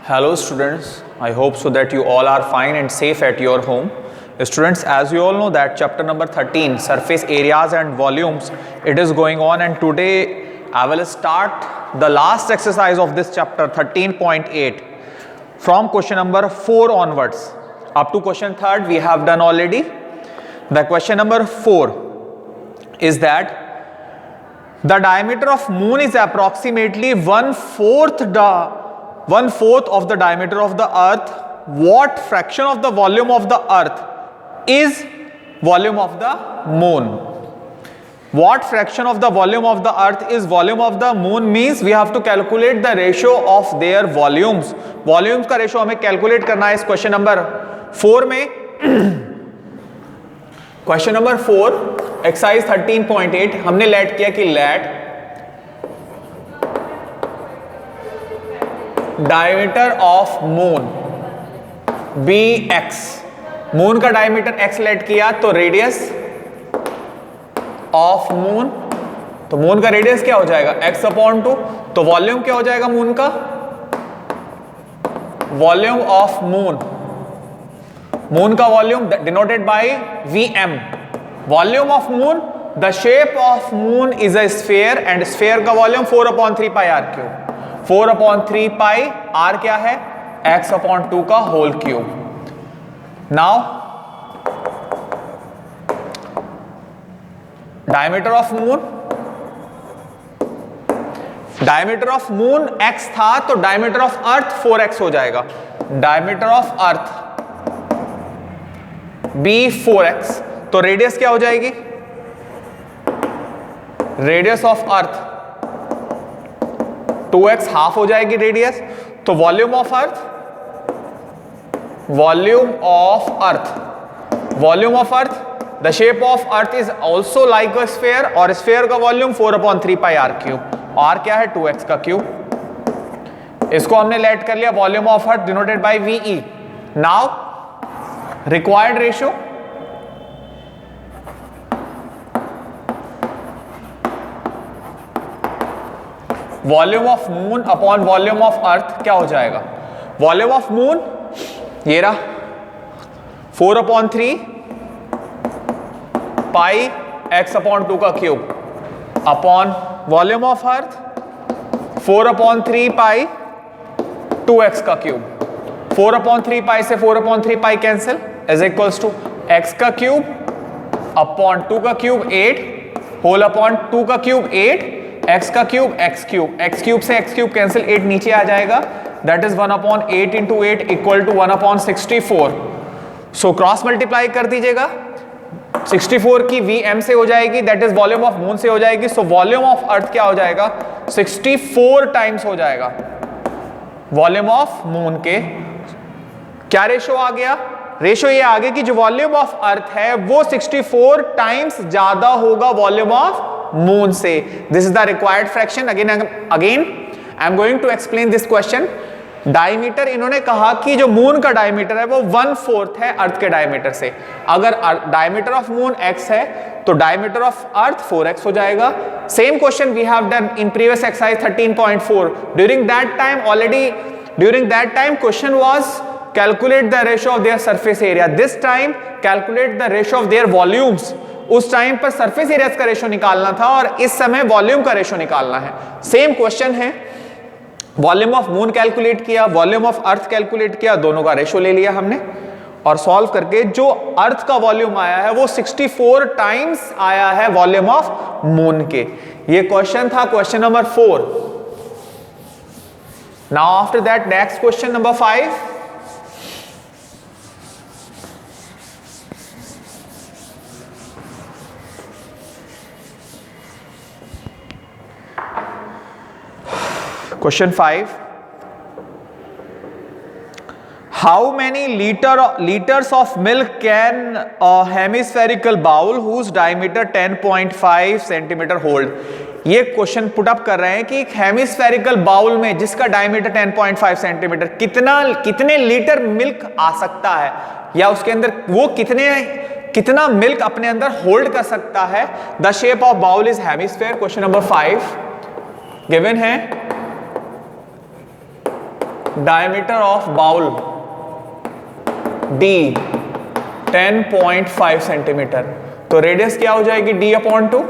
Hello students, I hope so that you all are fine and safe at your home. Students, as you all know that chapter number 13, surface areas and volumes, it is going on, and today I will start the last exercise of this chapter 13.8 from question number 4 onwards. Up to question 3rd we have done already. The question number 4 is that the diameter of moon is approximately one-fourth of the diameter of the earth. What fraction of the volume of the earth is volume of the moon? What fraction of the volume of the earth is volume of the moon means we have to calculate the ratio of their volumes. Volumes का ratio हमें calculate करना है इस question number 4 में. Question number 4 exercise 13.8 हमने let किया कि let diameter of moon be x. Moon का डायमीटर x लेट किया तो रेडियस ऑफ मून, तो मून का रेडियस क्या हो जाएगा x/2. तो वॉल्यूम क्या हो जाएगा मून का? वॉल्यूम ऑफ मून, मून का volume denoted by Vm. Volume of moon, the shape of moon is a sphere and sphere का volume 4/3 pi r³. 4/3 pi r क्या है? x/2 का whole cube. Now diameter of moon, diameter of moon x था तो diameter of earth 4x हो जाएगा. Diameter of earth b 4x, तो radius क्या हो जाएगी? Radius of earth 2x, half हो जाएगी रेडियस. तो volume of earth, volume of earth, volume of earth, the shape of earth is also like a sphere, और स्फीयर का volume 4/3 pi r³. r क्या है? 2x का क्यूब. इसको हमने लेट कर लिया volume of earth denoted by Ve. Now required ratio, volume of moon upon volume of अर्थ क्या हो जाएगा? वॉल्यूम ऑफ मून ये रहा 4/3 पाई x/2 का cube upon volume of earth 4/3 pi 2x का क्यूब. 4/3 पाई से 4/3 pi cancel is equals to x का cube upon 2 का क्यूब 8 होल अपॉन 2 का क्यूब 8, x का cube x cube, x cube से x क्यूब कैंसिल, 8 नीचे आ जाएगा. That is 1/8 into 8 equal to 1/64. So cross multiply कर दीजिएगा. 64 की Vm से हो जाएगी, that is volume of moon से हो जाएगी. सो वॉल्यूम ऑफ अर्थ क्या हो जाएगा? 64 टाइम्स हो जाएगा वॉल्यूम ऑफ मून के. क्या रेशो आ गया? रेशो ये आ गया कि जो वॉल्यूम ऑफ अर्थ है वो 64 टाइम्स ज्यादा होगा वॉल्यूम ऑफ मून से. This is the required fraction. Again I am going to explain this question. Diameter इन्होंने कहा कि जो मून का डायमीटर है वो 1/4 है अर्थ के डायमीटर से. अगर डायमीटर ऑफ मून x है तो डायमीटर ऑफ अर्थ 4x हो जाएगा. Same question we have done in previous exercise 13.4. During that time question was calculate the ratio of their surface area. This time calculate the ratio of their volumes. उस time पर surface areas का ratio निकालना था और इस समय volume का ratio निकालना है. सेम क्वेश्चन है. वॉल्यूम ऑफ मून कैलकुलेट किया, वॉल्यूम ऑफ अर्थ कैलकुलेट किया, दोनों का रेशो ले लिया हमने और सॉल्व करके जो अर्थ का वॉल्यूम आया है वो 64 टाइम्स आया है वॉल्यूम ऑफ मून के. ये क्वेश्चन था question number 4. Now after that next question number 5. Question 5. How many liters of milk can a hemispherical bowl whose diameter 10.5 centimeter hold? ये क्वेश्चन पुट अप कर रहे हैं कि एक हेमिस्फेरिकल बाउल में जिसका डायमीटर 10.5 सेंटीमीटर कितने लीटर मिल्क आ सकता है, या उसके अंदर वो कितना मिल्क अपने अंदर होल्ड कर सकता है. The shape of bowl is hemisphere. Question number 5 given है diameter of bowl d 10.5 centimetre, तो रेडियस क्या हो जाएगी d/2,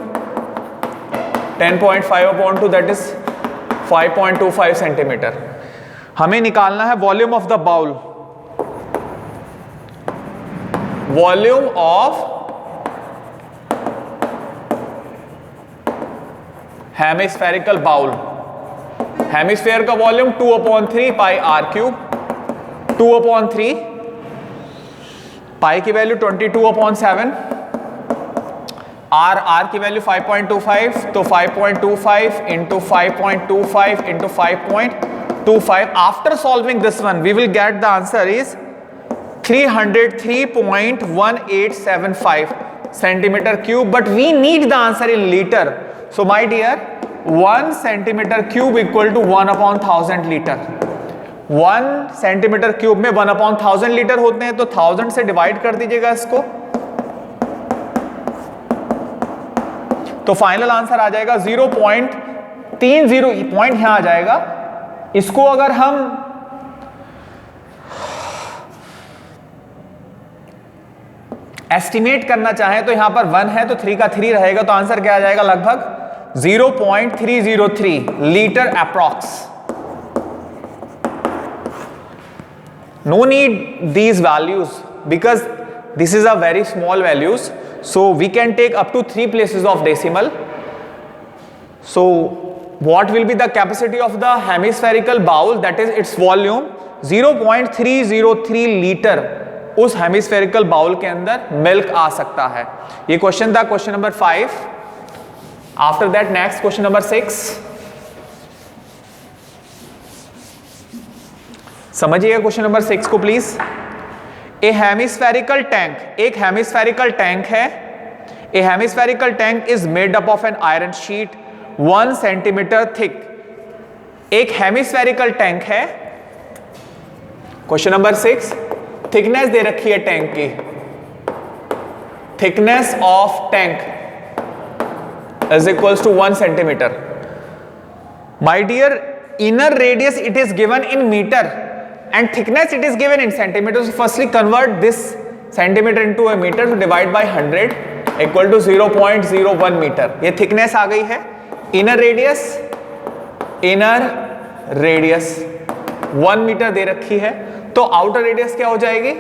10.5/2 दैट इज 5.25 सेंटीमीटर। हमें निकालना है volume of the bowl, volume of hemispherical bowl. Hemisphere का volume 2/3 pi r cube, 2/3 pi की वैल्यू 22/7, r की वैल्यू 5.25, तो 5.25 into 5.25 into 5.25। After solving this one we will get the answer is 303.1875 centimetre cube, but we need the answer in litre. So my dear, 1 centimetre cube equal to 1/1000 litre. 1 centimetre cube में 1/1000 litre होते हैं, तो 1000 से divide कर दीजिएगा इसको, तो final answer आ जाएगा 0.30 पॉइंट यहां आ जाएगा। इसको अगर हम एस्टिमेट करना चाहें तो यहां पर 1 है तो 3 का 3 रहेगा, तो आंसर क्या आ जाएगा, लगभग 0.303 litre approx. No need these values because this is a very small values, so we can take up to 3 places of decimal. So what will be the capacity of the hemispherical bowl, that is its volume 0.303 litre उस hemispherical bowl के अंदर milk आ सकता है। ये question था question number 5। After that next question number 6। समझिएगा question number 6 को प्लीज। ए हेमिस्फेरिकल टैंक, एक हेमिस्फेरिकल टैंक है। A hemispherical tank is made up of an iron sheet 1 centimetre thick. एक हेमिस्फेरिकल टैंक है। क्वेश्चन नंबर 6, थिकनेस दे रखी है tank की, thickness of tank is equals to 1 centimetre. My dear, inner radius it is given in meter and thickness it is given in centimeters. So firstly convert this centimeter into a meter, so divide by 100 equal to 0.01 metre. ये thickness आ गई है। inner radius 1 metre दे रखी है, तो outer radius क्या हो जाएगी,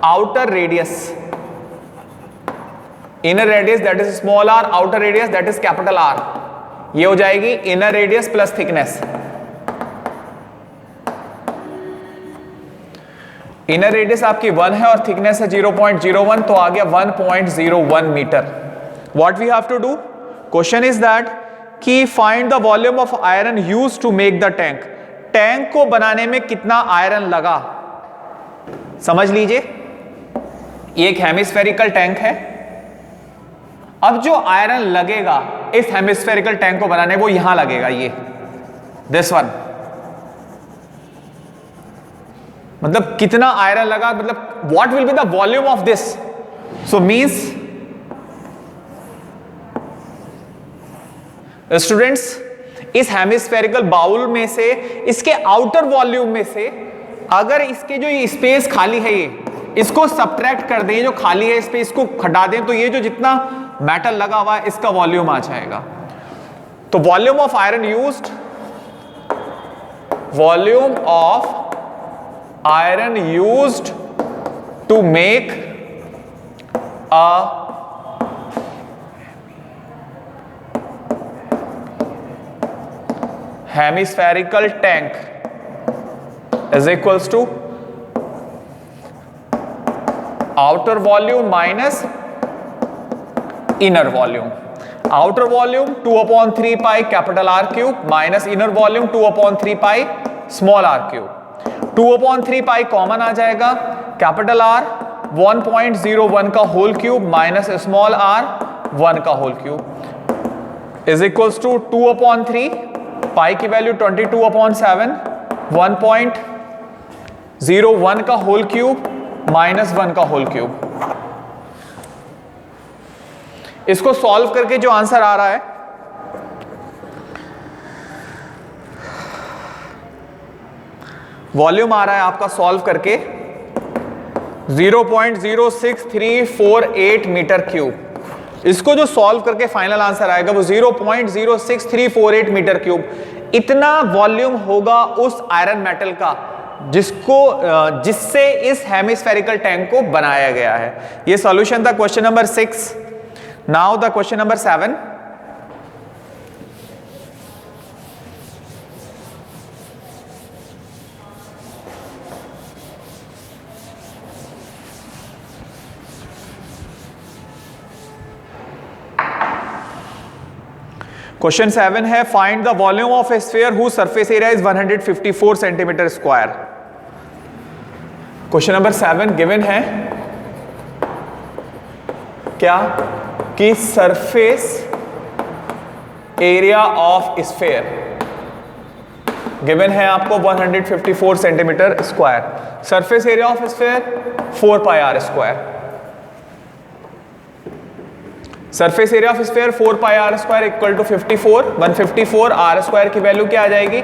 outer radius, inner radius that is small r, outer radius that is capital R, ये हो जाएगी inner radius plus thickness. Inner radius आपकी 1 है और थिकनेस है 0.01, तो आ गया 1.01 metre. What we have to do, question is that कि find the volume of iron used to make the tank. Tank को बनाने में कितना आयरन लगा, समझ लीजिए। ये एक हेमिस्फेरिकल टैंक है। अब जो आयरन लगेगा इस हेमिस्फेरिकल टैंक को बनाने, वो यहां लगेगा, ये दिस वन। मतलब कितना आयरन लगा, मतलब what will be the volume of this. So means students, इस हेमिस्फेरिकल बाउल में से, इसके आउटर वॉल्यूम में से, अगर इसके जो ये स्पेस खाली है, ये इसको सब्ट्रैक्ट कर दें, जो खाली है स्पेस को हटा दें, तो ये जो जितना मेटल लगा हुआ है इसका वॉल्यूम आ जाएगा। तो volume of iron used, volume of iron used to make a hemispherical tank is equals to outer volume minus inner volume. Outer volume 2/3 pi capital R cube minus inner volume 2/3 pi small r cube. 2/3 pi common आ जाएगा, capital R 1.01 का whole cube minus small r 1 का whole cube is equals to 2/3 pi की value 22/7, 1.01 का whole cube minus 1 का whole cube. इसको solve करके जो आंसर आ रहा है, वॉल्यूम आ रहा है आपका सॉल्व करके 0.06348 मीटर क्यूब। इसको जो सॉल्व करके फाइनल आंसर आएगा वो 0.06348 मीटर क्यूब। इतना वॉल्यूम होगा उस आयरन मेटल का जिससे इस हेमिस्फेरिकल टैंक को बनाया गया है। ये सॉल्यूशन था question number 6। Now the question number 7। Question 7 है find the volume of a sphere whose surface area is 154 centimetre square. Question number 7 given है क्या कि surface area of sphere given है आपको 154 centimetre square. Surface area of sphere 4 pi are square. Surface area of sphere 4 pi are square equal to 54। 154 r square की value क्या आ जाएगी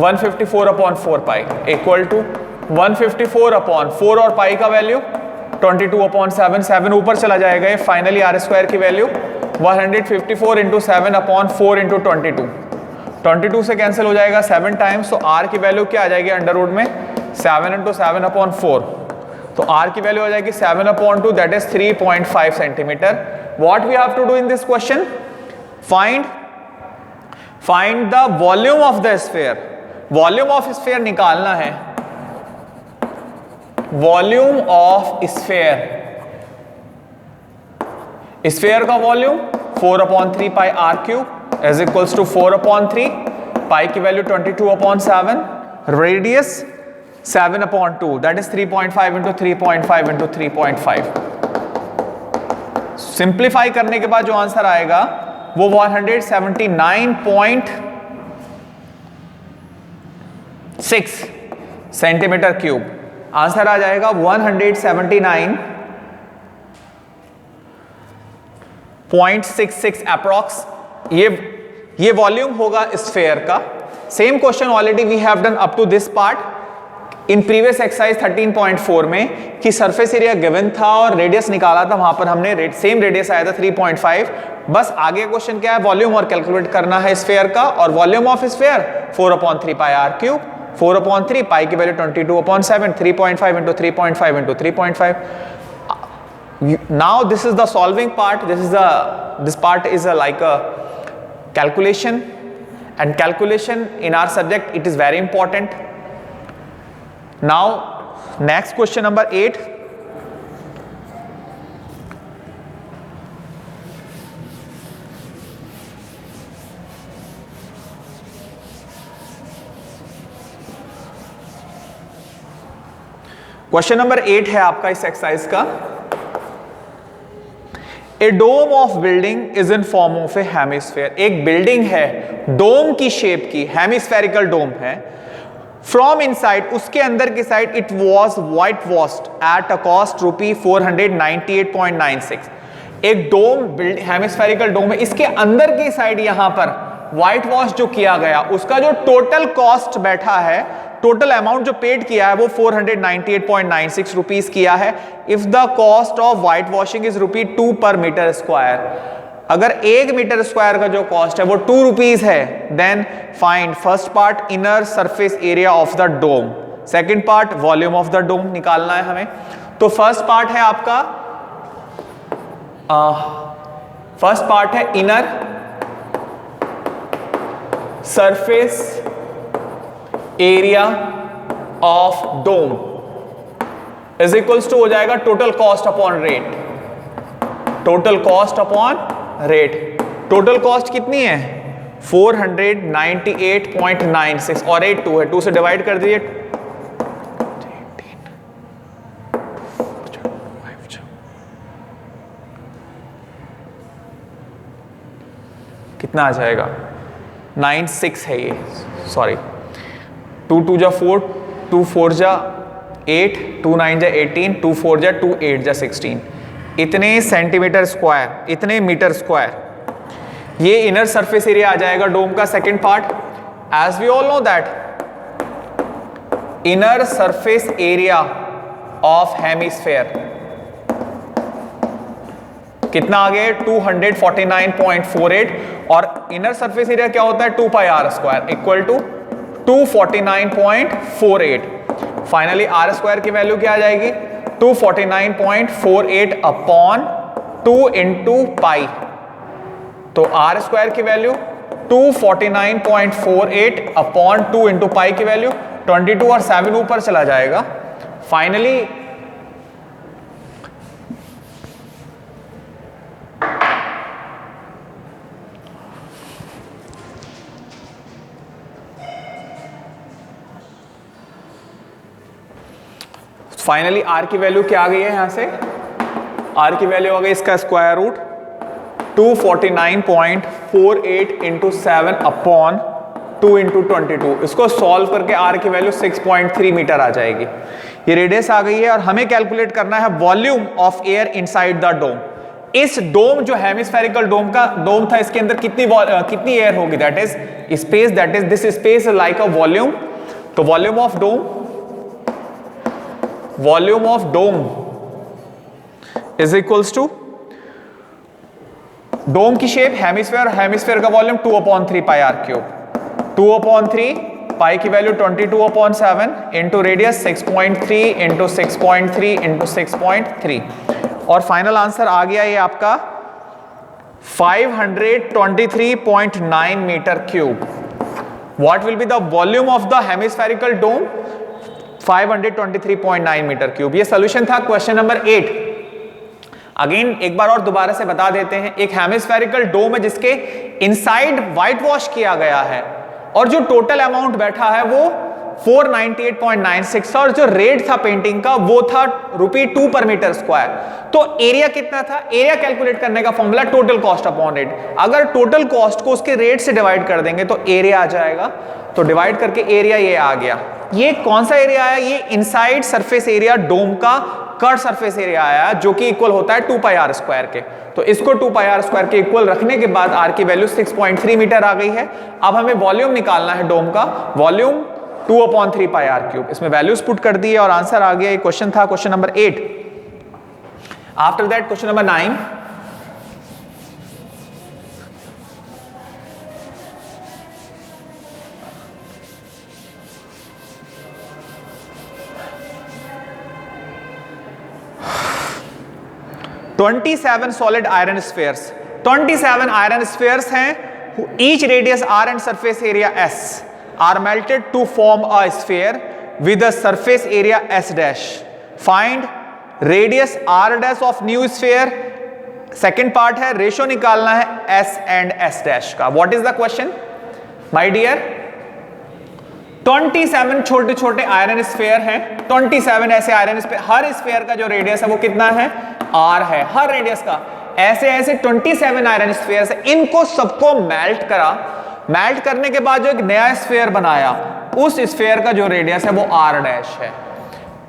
154 upon 4 pi equal to 154 upon 4 और पाई का value 22 upon 7। 7 ऊपर चला जाएगा ये। फाइनली आर स्क्वायर की वैल्यू 154 इंटू 7 अपॉन 4 इंटू 22। 22 से कैंसिल हो जाएगा 7 टाइम्स। तो आर की वैल्यू क्या आ जाएगी अंडर रूट में 7 इंटू 7 अपॉन 4। तो आर की वैल्यू आ जाएगी 7 upon 2 that is 3.5 centimetre. What we have to do in this question? Find the volume of the sphere. Volume of sphere निकालना है। Volume of sphere. Sphere का volume 4/3 pi r cube is equals to 4/3 pi की value 22/7 radius 7/2 that is 3.5 into 3.5 into 3.5। Simplify करने के बाद जो answer आएगा वो 179.6 सेंटीमीटर क्यूब। आंसर आ जाएगा 179.66 अप्रॉक्स। ये वॉल्यूम होगा स्फीयर का। Same question already we have done up to this part in previous exercise 13.4 में कि सरफेस एरिया गिवन था और रेडियस निकाला था। वहां पर हमने सेम रेडियस आया था 3.5। बस आगे क्वेश्चन क्या है वॉल्यूम और कैलकुलेट करना है स्फीयर का। और volume of sphere 4/3 pi R cube 4/3 pi की value 22/7 3.5 into 3.5 into 3.5। Now this is the solving part. This part is like a calculation and calculation in our subject it is very important. Now next question number 8. Question number 8 है आपका इस exercise का। A dome of building is in form of a hemisphere. एक building है dome की shape की, hemispherical डोम है। From inside उसके अंदर की side it was white washed at a cost ₹498.96। एक डोम हेमिस्फेरिकल डोम है, इसके अंदर की साइड यहां पर व्हाइट वॉश जो किया गया उसका जो टोटल कॉस्ट बैठा है, टोटल अमाउंट जो पेड किया है वो 498.96 रुपीज किया है। If the cost of white washing is ₹2 पर मीटर स्क्वायर। अगर 1 मीटर स्क्वायर का जो कॉस्ट है वो 2 रुपीज है, then find first part inner surface area of the dome, second part volume of the dome निकालना है हमें। तो फर्स्ट पार्ट है आपका inner surface area of dome is equals to हो जाएगा total cost upon rate. Total cost upon rate. Total cost कितनी है 498.96 और 8 2 है, 2 से डिवाइड कर दीजिए। कितना आ जाएगा 96 है ये, सॉरी 2 2 जा 4, 2 4 जा 8, 2 9 जा 18, 2 4 जा 2 8 जा 16। इतने सेंटीमीटर स्क्वायर, इतने मीटर स्क्वायर ये इनर सरफेस एरिया आ जाएगा डोम का। Second part as we all know that inner surface area of hemisphere कितना आ गया 249.48 और इनर सरफेस एरिया क्या होता है 2 pi are square equal to 249.48। Finally R square की वैल्यू क्या आ जाएगी 249.48 अपॉन 2 इंटू पाई। तो आर स्क्वायर की वैल्यू 249.48 अपॉन 2 इंटू पाई की वैल्यू 22 और 7 ऊपर चला जाएगा। फाइनली आर की वैल्यू क्या आ गई है यहां से आर की वैल्यू आ गई इसका square root 249.48 into 7 upon 2 into 22। इसको सॉल्व करके आर की वैल्यू 6.3 मीटर आ जाएगी। ये रेडियस आ गई है और हमें कैलकुलेट करना है volume of air inside the dome. इस डोम जो हेमिस्फेरिकल डोम का डोम था इसके अंदर कितनी एयर होगी that is space that is this space like a volume. तो volume of dome is equals to dome की शेप हेमिस्फेयर का volume 2/3 pi R cube 2/3 pi की value 22/7 into radius 6.3 into 6.3 into 6.3 और फाइनल आंसर आ गया ये आपका 523.9 metre cube. What will be the volume of the hemispherical dome 523.9 metre cube. ये solution था क्वेश्चन नंबर 8। अगेन एक बार और दोबारा से बता देते हैं एक हेमिस्फेरिकल डोम है जिसके इनसाइड व्हाइट वॉश किया गया है और जो टोटल अमाउंट बैठा है वो 498.96 और जो रेट था पेंटिंग का वो था ₹2 पर मीटर स्क्वायर। तो एरिया कितना था एरिया कैलकुलेट करने का formula total cost upon rate. अगर टोटल कॉस्ट को उसके रेट से डिवाइड कर देंगे तो एरिया आ जाएगा। तो डिवाइड करके एरिया ये आ गया। ये कौन सा एरिया आया ये इनसाइड सरफेस एरिया डोम का कट सरफेस एरिया आया जो कि इक्वल होता है 2 पाई आर स्क्वायर के। तो इसको 2 पाई आर स्क्वायर के इक्वल रखने के बाद आर की वैल्यू 6.3 मीटर आ गई है। अब हमें वॉल्यूम निकालना है डोम का वॉल्यूम 2/3 पाई आर क्यूब। इसमें वैल्यूज पुट कर दी है और आंसर आ गया। ये क्वेश्चन था question number 8। After that question number 9 27 solid iron spheres 27 iron spheres हैं each radius r and surface area s are melted to form a sphere with a surface area s dash. Find radius r dash of new sphere. Second part है ratio निकालना है s and s dash का। What is the question my dear? 27 छोटे छोटे iron sphere हैं 27 ऐसे iron sphere. हर sphere का जो रेडियस है वो कितना है r है हर रेडियस का। ऐसे ऐसे 27 आयरन स्फीयर है। इनको सबको मेल्ट करा। मेल्ट करने के बाद जो एक नया स्फीयर बनाया उस स्फीयर का जो रेडियस है वो r डैश है।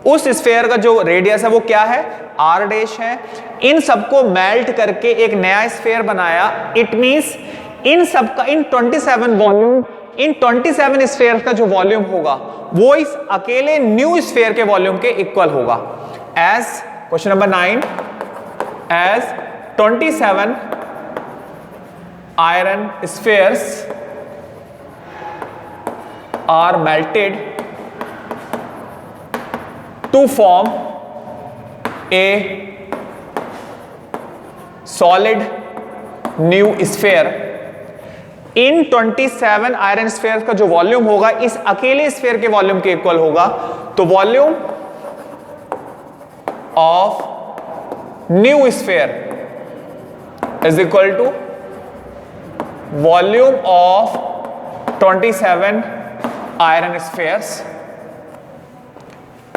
उस स्फीयर का जो रेडियस है वो क्या है r डैश है। इन सबको मेल्ट करके एक नया स्फीयर बनाया। इट मींस इन सबका इन 27 स्फीयर का जो वॉल्यूम होगा वो इस अकेले न्यू स्फीयर के वॉल्यूम के इक्वल होगा। As question number 9 as 27 iron spheres are melted to form a solid new sphere. In 27 iron sphere का जो वॉल्यूम होगा इस अकेले स्फीयर के वॉल्यूम के इक्वल होगा। तो volume of new sphere is equal to volume of 27 iron spheres.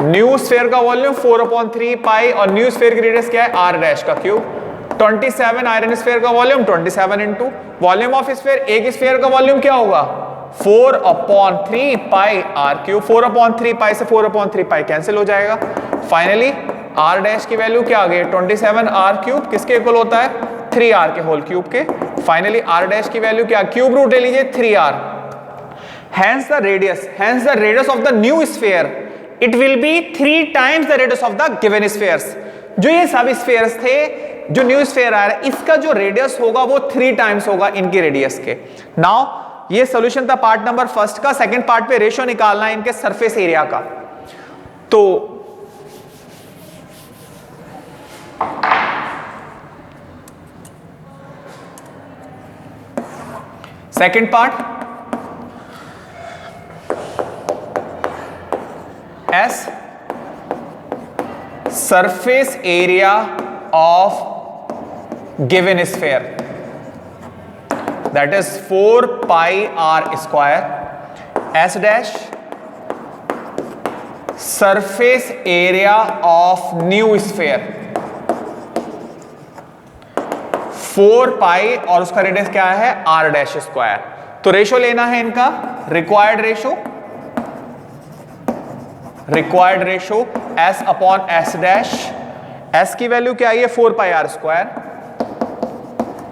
New sphere का वॉल्यूम 4/3 पाई और न्यू स्फीयर की रेडियस क्या है r डैश का क्यूब। 27 आयरन स्फीयर का volume 27 into volume of sphere. एक स्फीयर का वॉल्यूम क्या होगा 4/3 पाई r क्यूब। 4/3 पाई से 4/3 पाई कैंसिल हो जाएगा। फाइनली r डैश की वैल्यू क्या आ गई 27 r क्यूब किसके इक्वल होता है 3r के होल क्यूब के। फाइनली r डैश की वैल्यू क्या क्यूब रूट ले लीजिए 3r। Hence the radius of the new sphere it will be 3 times the radius of the given spheres. जो ये सब स्फीयर्स थे, जो न्यू स्फीयर आ रहा है, इसका जो रेडियस होगा वो 3 टाइम्स होगा इनके रेडियस के। नाउ ये सॉल्यूशन था पार्ट नंबर फर्स्ट का। सेकंड पार्ट पे रेशियो निकालना है इनके सरफेस एरिया का। तो second part, S surface area of given sphere, that is 4 pi r square, s dash surface area of new sphere 4 pi और उसका रेडियस क्या है r dash स्क्वायर। तो रेशो लेना है इनका, required ratio s upon s dash. s की value क्या है 4 पाई r स्क्वायर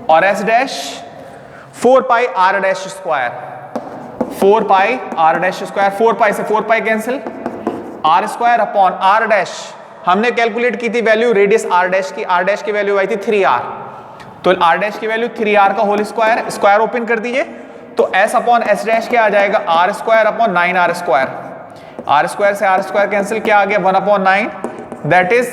और s डैश 4 पाई r डैश स्क्वायर, 4 पाई r डैश स्क्वायर, 4 पाई से 4 pi cancel, r square upon r dash. हमने कैलकुलेट की थी वैल्यू रेडियस r डैश की, r डैश की वैल्यू आई थी 3r, तो r डैश की वैल्यू 3r का होल स्क्वायर, स्क्वायर ओपन कर दीजिए तो s अपॉन s डैश क्या आ जाएगा r square upon 9r square, r square से r स्क्वायर कैंसिल, क्या आ गया 1/9, that is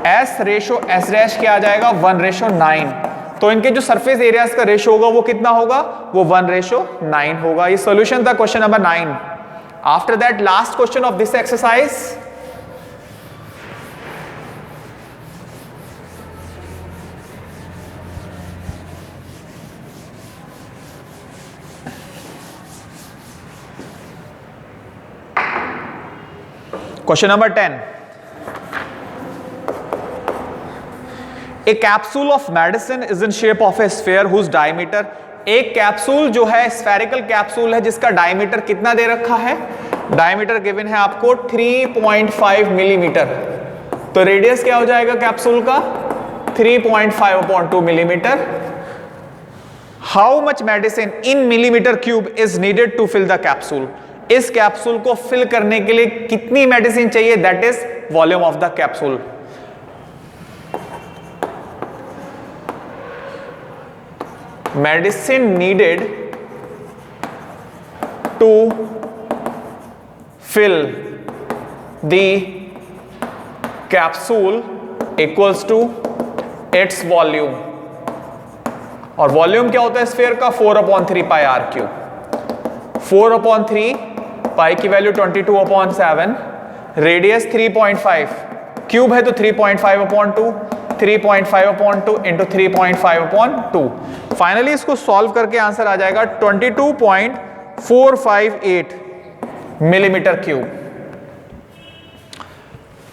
s ratio s dash क्या आ जाएगा 1:9। तो इनके जो सरफेस एरियाज का रेशो होगा वो कितना होगा, वो 1:9 होगा। ये सॉल्यूशन था question number 9। After that last question of this exercise, question number 10, a capsule of medicine is in shape of a sphere whose diameter, एक कैप्सूल जो है स्फेरिकल कैप्सूल है जिसका डायमीटर कितना दे रखा है, डायमीटर गिवन है आपको 3.5 मिलीमीटर। तो रेडियस क्या हो जाएगा कैप्सूल का 3.5/2 millimetre. How much medicine in millimetre cube is needed to fill the capsule, इस कैप्सूल को फिल करने के लिए कितनी मेडिसिन चाहिए, that is volume of the capsule. Medicine needed to fill the capsule equals to its volume, और volume क्या होता है स्फीयर का 4/3 पाई r क्यूब। 4/3 पाई की वैल्यू 22/7, रेडियस 3.5, क्यूब है तो 3.5/2, 3.5/2 इंटू 3.5/2। फाइनली इसको सॉल्व करके आंसर आ जाएगा 22.458 मिलीमीटर क्यूब।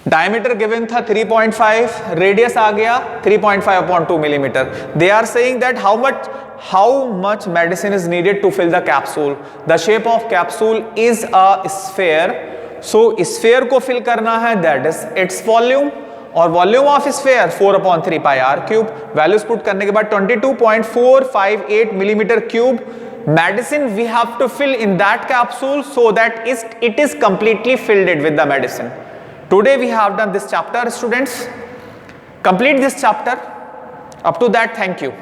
डायमीटर गिवन था 3.5, रेडियस आ गया 3.5/2 millimetre. They are saying that how much medicine is needed to fill the capsule, the shape of capsule is a sphere, so sphere को fill करना है, that is its volume, और volume of sphere 4/3 pi r cube। values put करने के बाद 22.458 millimeter cube medicine we have to fill in that capsule so that it is completely filled it with the medicine. Today we have done this chapter, students. Complete this chapter. Up to that, thank you.